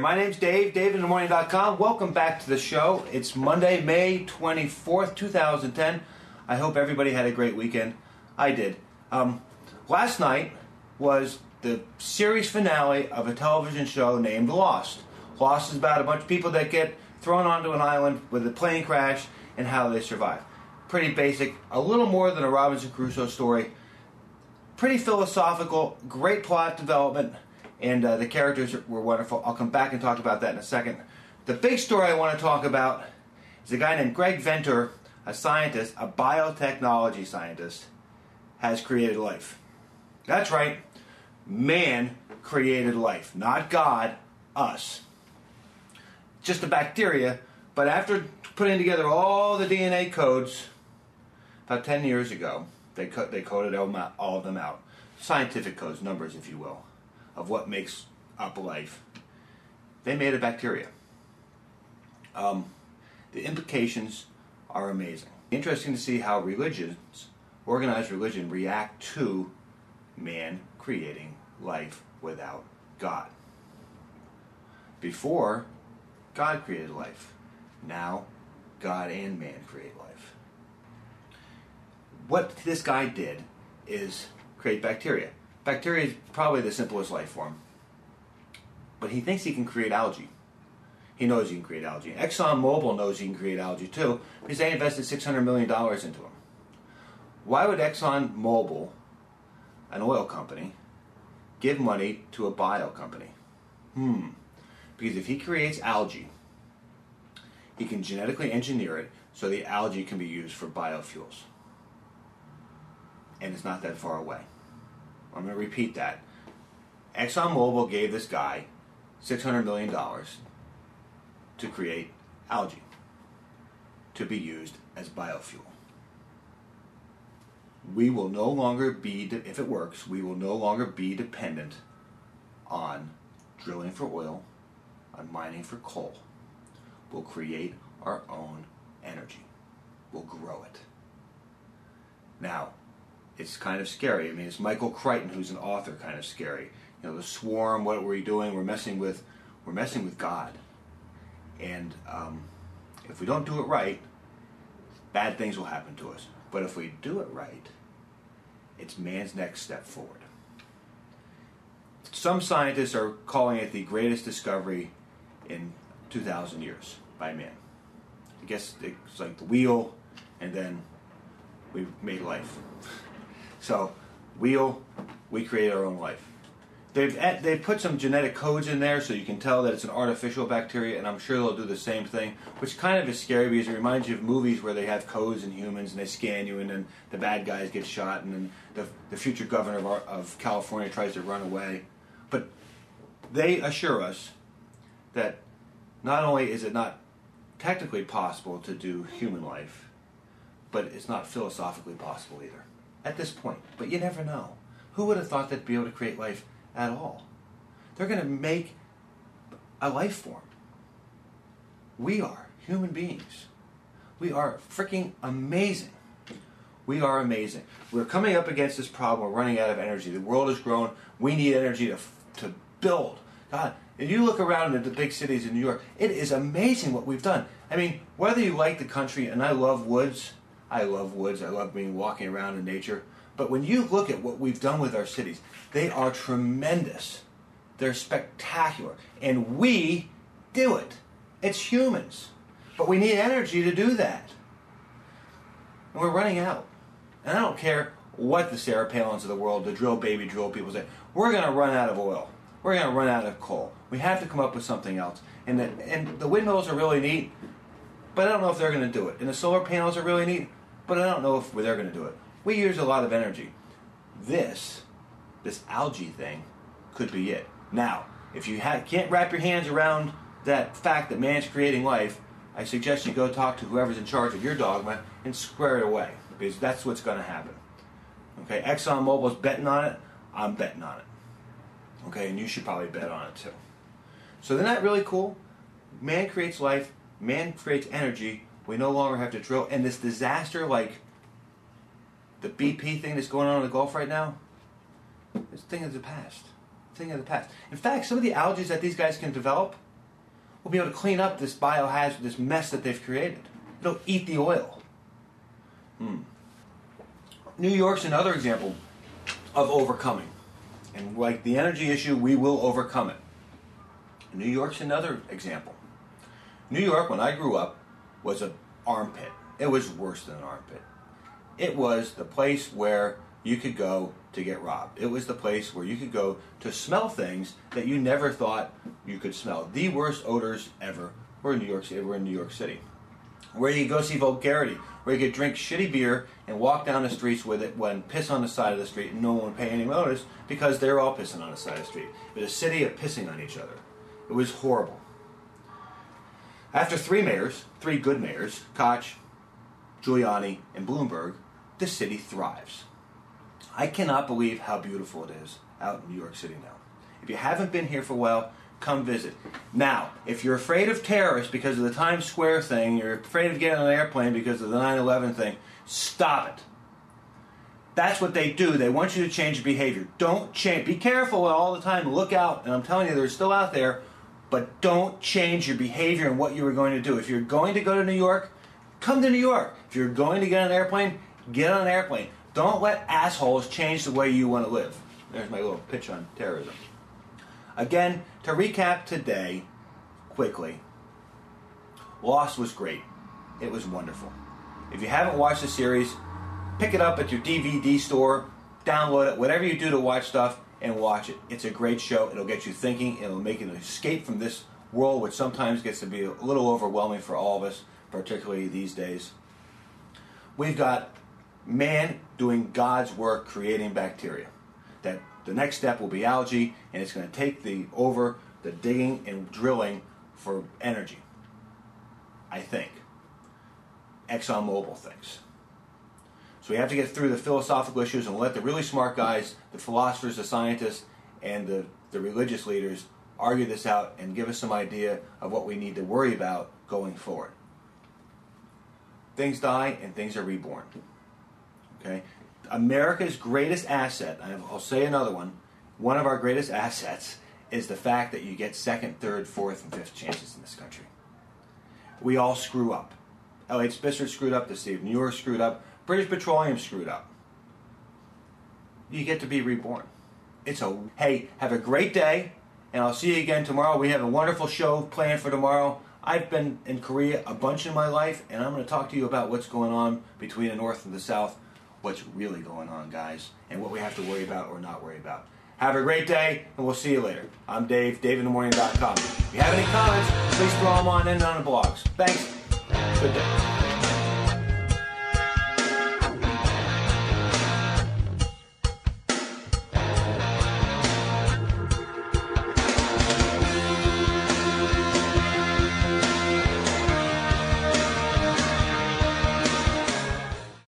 My name's Dave, DaveInTheMorning.com. Welcome back to the show. It's Monday, May 24th, 2010. I hope everybody had a great weekend. I did. Last night was the series finale of a television show named Lost. Lost is about a bunch of people that get thrown onto an island with a plane crash and how they survive. Pretty basic, a little more than a Robinson Crusoe story. Pretty philosophical, great plot development, and the characters were wonderful. I'll come back and talk about that in a second. The big story I want to talk about is a guy named Greg Venter, a scientist, a biotechnology scientist, has created life. That's right, man created life, not God, us. Just a bacteria, but after putting together all the DNA codes about 10 years ago, they coded all of them out. Scientific codes, numbers if you will, of what makes up life. They made a bacteria. The implications are amazing. Interesting to see how religions, organized religion, react to man creating life without God. Before, God created life. Now, God and man create life. What this guy did is create bacteria. Bacteria is probably the simplest life form. But he thinks he can create algae. He knows he can create algae. ExxonMobil knows he can create algae too, because they invested $600 million into him. Why would ExxonMobil, an oil company, give money to a bio company? Because if he creates algae, he can genetically engineer it so the algae can be used for biofuels. And it's not that far away. I'm going to repeat that. ExxonMobil gave this guy $600 million to create algae to be used as biofuel. We will no longer be, if it works, we will no longer be dependent on drilling for oil, on mining for coal. We'll create our own energy. We'll grow it. Now, it's kind of scary. I mean, it's Michael Crichton, who's an author, kind of scary. You know, the swarm, what were we doing? We're messing with God. And if we don't do it right, bad things will happen to us. But if we do it right, it's man's next step forward. Some scientists are calling it the greatest discovery in 2,000 years by man. I guess it's like the wheel, and then we made life. So, wheel, we create our own life. They've put some genetic codes in there so you can tell that it's an artificial bacteria, and I'm sure they'll do the same thing, which kind of is scary because it reminds you of movies where they have codes in humans and they scan you, and then the bad guys get shot, and then the future governor of California tries to run away. But they assure us that not only is it not technically possible to do human life, but it's not philosophically possible either at this point. But you never know. Who would have thought they'd be able to create life at all? They're going to make a life form. We are human beings. We are freaking amazing. We are amazing. We're coming up against this problem. We're running out of energy. The world has grown. We need energy to build. God, if you look around at the big cities in New York, it is amazing what we've done. I mean, whether you like the country, and I love woods. I love walking around in nature. But when you look at what we've done with our cities, they are tremendous. They're spectacular. And we do it. It's humans. But we need energy to do that. And we're running out. And I don't care what the Sarah Palins of the world, the drill baby drill people say. We're going to run out of oil. We're going to run out of coal. We have to come up with something else. And the windmills are really neat, but I don't know if they're going to do it. And the solar panels are really neat, but I don't know if they're going to do it. We use a lot of energy. This algae thing could be it. Now, if you can't wrap your hands around that fact that man's creating life, I suggest you go talk to whoever's in charge of your dogma and square it away, because that's what's going to happen. Okay, ExxonMobil's betting on it. I'm betting on it. Okay, and you should probably bet on it too. So isn't that really cool? Man creates life. Man creates energy. We no longer have to drill. And this disaster like the BP thing that's going on in the Gulf right now, it's a thing of the past. In fact, some of the algae that these guys can develop, will be able to clean up this biohazard, this mess that they've created. It'll eat the oil. New York's another example of overcoming. And like the energy issue, we will overcome it. New York's another example. New York, when I grew up, was an armpit. It was worse than an armpit. It was the place where you could go to get robbed. It was the place where you could go to smell things that you never thought you could smell. The worst odors ever were in New York City. Where you could go see vulgarity, where you could drink shitty beer and walk down the streets with it when piss on the side of the street and no one would pay any notice because they're all pissing on the side of the street. It was a city of pissing on each other. It was horrible. After three good mayors, Koch, Giuliani, and Bloomberg, the city thrives. I cannot believe how beautiful it is out in New York City now. If you haven't been here for a while, come visit. Now, if you're afraid of terrorists because of the Times Square thing, you're afraid of getting on an airplane because of the 9/11 thing, stop it. That's what they do. They want you to change your behavior. Don't change. Be careful all the time. Look out. And I'm telling you, they're still out there. But don't change your behavior and what you were going to do. If you're going to go to New York, come to New York. If you're going to get on an airplane, get on an airplane. Don't let assholes change the way you want to live. There's my little pitch on terrorism. Again, to recap today, quickly, Lost was great. It was wonderful. If you haven't watched the series, pick it up at your DVD store, download it, whatever you do to watch stuff, and watch it. It's a great show. It'll get you thinking. It'll make you an escape from this world, which sometimes gets to be a little overwhelming for all of us, particularly these days. We've got man doing God's work creating bacteria. That the next step will be algae, and it's going to take the digging and drilling for energy. I think. ExxonMobil thinks. So we have to get through the philosophical issues and let the really smart guys, the philosophers, the scientists, and the religious leaders argue this out and give us some idea of what we need to worry about going forward. Things die and things are reborn. Okay? America's greatest asset, I'll say another one of our greatest assets is the fact that you get second, third, fourth, and fifth chances in this country. We all screw up. L.H. Spitzer screwed up, the state of New York screwed up, British Petroleum screwed up. You get to be reborn. Hey, have a great day, and I'll see you again tomorrow. We have a wonderful show planned for tomorrow. I've been in Korea a bunch in my life, and I'm going to talk to you about what's going on between the North and the South, what's really going on, guys, and what we have to worry about or not worry about. Have a great day, and we'll see you later. I'm Dave, DaveInTheMorning.com. If you have any comments, please throw them on in on the blogs. Thanks. Good day.